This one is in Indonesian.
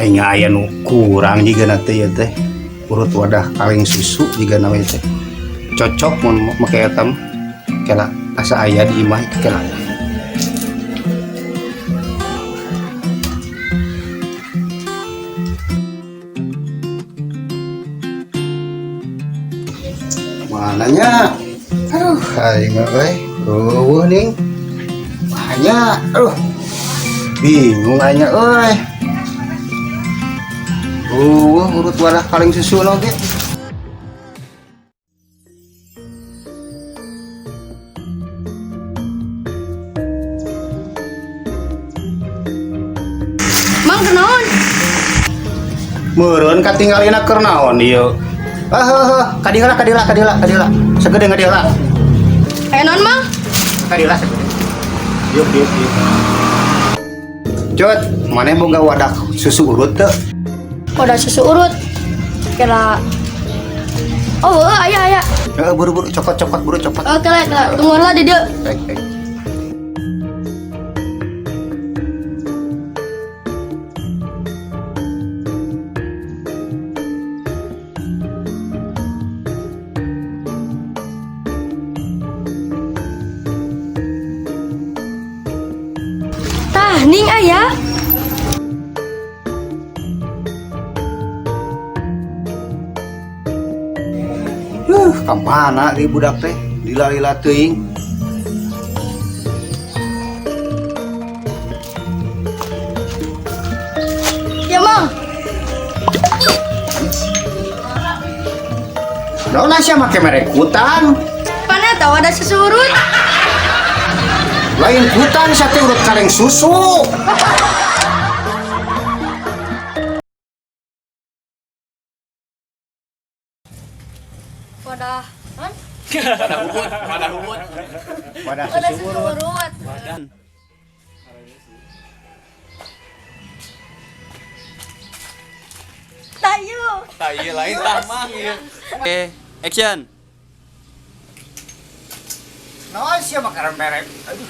Kayaknya aya nu kurang juga nanti ya teh urut wadah kaleng susu juga namanya teh cocok mun make eta mah kela asa aya di imah kela mananya aing mah eueuh ning banyak bingung aing urut wadah kaleng susu lagi. Mang kenaon? Meureun katinggalina keur naon ieu? Kadila. Segede ngadila. Aya naon, Mang? Kadila segede. Yuk. Jod, maneh boga wadah susu urut teu? Wadah susu urut. Kira aya. Buru-buru copot buru copot. Kela tunggu lah di dieu. Baik. Tah, ning aya. Kamana di budak teh dilala teuing. Ya, Mang. Naon sia make merek hutan? Pana tahu ada susu urut? Lain hutan sate urut kaleng susu. Wadah, kan? Wadah Wadah susu susu urut. urut. Tayu. Iya lain tah mang ieu. Oke, action. Naon sia makaran merek? Aduh.